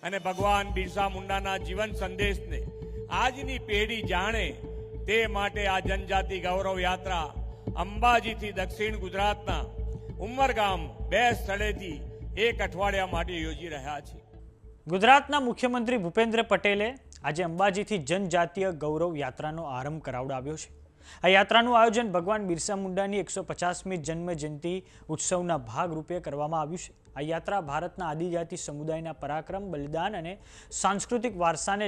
અને ભગવાન બિરસા મુંડાના જીવન સંદેશને આજની પેઢી જાણે તે માટે આ જનજાતિ ગૌરવ યાત્રા અંબાજીથી દક્ષિણ ગુજરાતના ઉમરગામ 2 સ્થળેથી 1 અઠવાડિયા માટે યોજી રહ્યા છે। ગુજરાતના મુખ્યમંત્રી ભૂપેન્દ્ર પટેલે આજે અંબાજીથી જનજાતીય ગૌરવ યાત્રાનો આરંભ કરાવડાવ્યો છે। આ યાત્રાનું આયોજન ભગવાન બિરસા મુંડાની 150મી જન્મ જયંતિ ઉત્સવના ભાગરૂપે કરવામાં આવ્યું છે। આ યાત્રા ભારતના આદિજાતિ સમુદાયના પરાક્રમ, બલિદાન અને સાંસ્કૃતિક વારસાને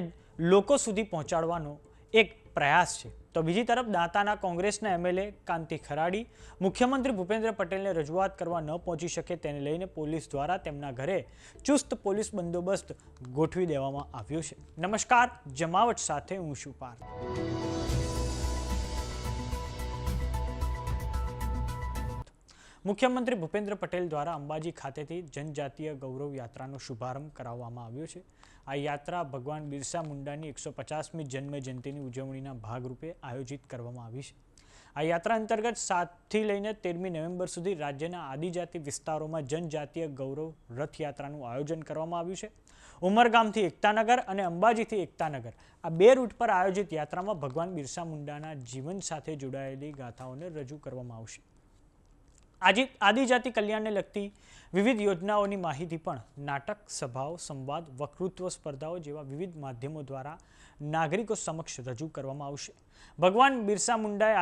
લોકો સુધી પહોંચાડવાનો એક પ્રયાસ છે। તો બીજી તરફ દાંતાના કોંગ્રેસના એમએલએ કાંતિ ખરાડી મુખ્યમંત્રી ભૂપેન્દ્ર પટેલને રજૂઆત કરવા ન પહોંચી શકે તેને લઈને પોલીસ દ્વારા તેમના ઘરે ચુસ્ત પોલીસ બંદોબસ્ત ગોઠવી દેવામાં આવ્યો છે। નમસ્કાર, જમાવટ સાથે હું છું પાર્થ। મુખ્યમંત્રી ભૂપેન્દ્ર પટેલ દ્વારા અંબાજી ખાતેથી જનજાતીય ગૌરવ યાત્રાનો શુભારંભ કરાવવામાં આવ્યો છે। આ યાત્રા ભગવાન બિરસા મુંડાની 150મી જન્મ જયંતિની ઉજવણીના ભાગરૂપે આયોજિત કરવામાં આવી છે। આ યાત્રા અંતર્ગત 7થી લઈને 13મી નવેમ્બર સુધી રાજ્યના આદિજાતિ વિસ્તારોમાં જનજાતીય ગૌરવ રથયાત્રાનું આયોજન કરવામાં આવ્યું છે। ઉમરગામથી એકતાનગર અને અંબાજીથી એકતાનગર આ 2 રૂટ પર આયોજિત યાત્રામાં ભગવાન બિરસા મુંડાના જીવન સાથે જોડાયેલી ગાથાઓને રજૂ કરવામાં આવશે। આદિજાતિ કલ્યાણને લગતી વિવિધ યોજનાઓની માહિતી પણ નાટક, સભાઓ, સંવાદ, વક્તૃત્વ સ્પર્ધાઓ જેવા વિવિધ માધ્યમો દ્વારા નાગરિકો સમક્ષ રજૂ કરવામાં આવશે। ભગવાન બિરસા મુંડાએ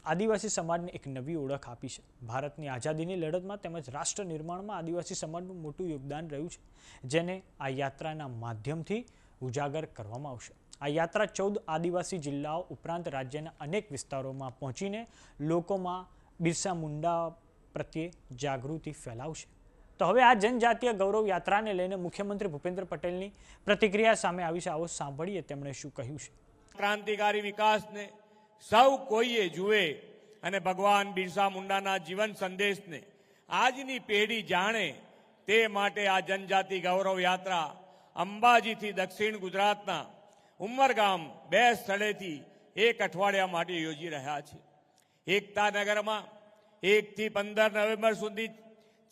આદિવાસી સમાજને એક નવી ઓળખ આપી છે। ભારતની આઝાદીની લડતમાં તેમજ રાષ્ટ્ર નિર્માણમાં આદિવાસી સમાજનું મોટું યોગદાન રહ્યું છે, જેને આ યાત્રાના માધ્યમથી ઉજાગર કરવામાં આવશે। આ યાત્રા 14 આદિવાસી જિલ્લાઓ ઉપરાંત રાજ્યના અનેક વિસ્તારોમાં પહોંચીને લોકોમાં બિરસા મુંડા પ્રત્યે જાગૃતિ ફેલાવશે। તો હવે આ જનજાતીય ગૌરવ યાત્રાને લઈને મુખ્યમંત્રી ભૂપેન્દ્ર પટેલની પ્રતિક્રિયા સામે આવી છે। આવો સાંભળીએ તેમણે શું કહ્યું છે। ક્રાંતિકારી વિકાસને સૌ કોઈએ જુએ અને ભગવાન બિરસા મુંડાના જીવન સંદેશને આજની પેઢી જાણે તે માટે આ જનજાતિ ગૌરવ યાત્રા અંબાજીથી દક્ષિણ ગુજરાતના ઉમરગામ 2 સ્થળેથી 1 અઠવાડિયા માટે યોજી રહ્યા છે। એકતાનગરમાં 1 થી 15 નવેમ્બર સુધી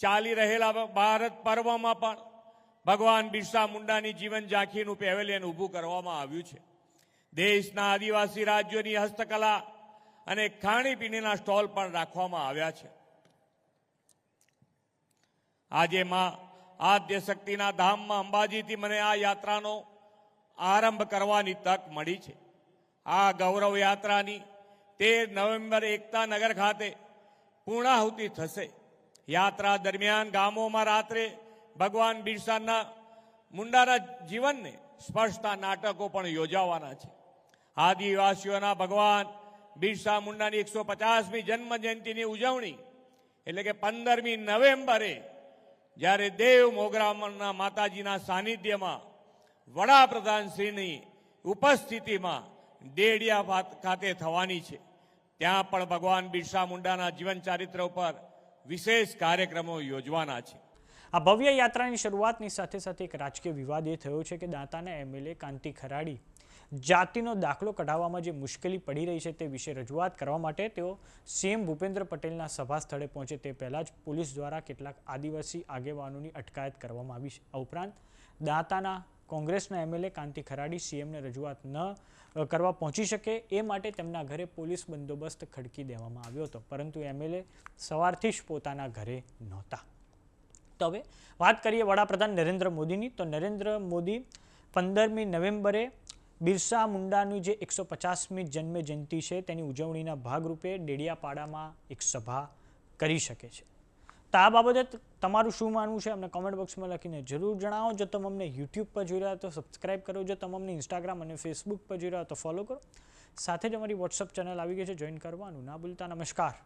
ચાલી રહેલા ભારત પર્વમાં પણ ભગવાન બિરસા મુંડાની જીવન ઝાંખીનું પેવેલિયન ઊભું કરવામાં આવ્યું છે। દેશના આદિવાસી રાજ્યોની હસ્તકલા અને ખાણીપીણીના સ્ટોલ પણ રાખવામાં આવ્યા છે। આજે માં આદ્ય શક્તિના ધામમાં અંબાજીથી મને આ યાત્રાનો આરંભ કરવાની તક મળી છે। આ ગૌરવ યાત્રાની 13 નવેમ્બર એકતાનગર ખાતે પૂર્ણાહુતિ થશે। યાત્રા દરમિયાન ગામોમાં રાત્રે ભગવાન બિરસા મુંડાના જીવનને સ્પર્શતા નાટકો પણ યોજાવાના છે। આદિવાસીઓના ભગવાન બિરસા મુંડાની 150મી જન્મ જયંતિની ઉજવણી એટલે કે 15મી નવેમ્બરે જ્યારે દેવ મોગરામના માતાજીના સાનિધ્યમાં વડાપ્રધાન શ્રીની ઉપસ્થિતિમાં ડેડિયા ખાતે થવાની છે, ત્યાં પણ ભગવાન બિરસા મુંડાના જીવન ચારિત્ર ઉપર વિશેષ કાર્યક્રમો યોજવાના છે। આ ભવ્ય યાત્રાની શરૂઆતની સાથે સાથે એક રાજકીય વિવાદ એ થયો છે કે દાંતાના એમએલએ કાંતિ ખરાડી જાતિનો દાખલો કઢાવવામાં જે મુશ્કેલી પડી રહી છે તે વિશે રજૂઆત કરવા માટે તેઓ સીએમ ભૂપેન્દ્ર પટેલના સભા સ્થળે પહોંચે તે પહેલા જ પોલીસ દ્વારા કેટલાક આદિવાસી આગેવાનોની અટકાયત કરવામાં આવી છે। આ ઉપરાંત દાંતાના કોંગ્રેસના એમએલએ કાંતિ ખરાડી સીએમને રજૂઆત ન કરવા પહોંચી શકે એ માટે તેમના ઘરે પોલીસ બંદોબસ્ત ખડકી દેવામાં આવ્યો હતો, પરંતુ એમએલએ સવારથી જ પોતાના ઘરે નહોતા। તો હવે વાત કરીએ વડાપ્રધાન નરેન્દ્ર મોદીની। તો નરેન્દ્ર મોદી 15મી નવેમ્બરે બિરસા મુંડાની જે 150મી જન્મ જયંતિ છે તેની ઉજવણીના ભાગરૂપે ડેડિયાપાડામાં એક સભા કરી શકે છે। તો આ બાબતે તમારું શું માનવું છે અમને કોમેન્ટ બોક્સમાં લખીને જરૂર જણાવો। જો તમે અમને યુટ્યુબ પર જોઈ રહ્યા તો સબસ્ક્રાઇબ કરો, જો તમે અમને ઇન્સ્ટાગ્રામ અને ફેસબુક પર જોઈ રહ્યા તો ફોલો કરો, સાથે જ અમારી વોટ્સઅપ ચેનલ આવી ગઈ છે, જોઈન કરવાનું ના ભૂલતા। નમસ્કાર।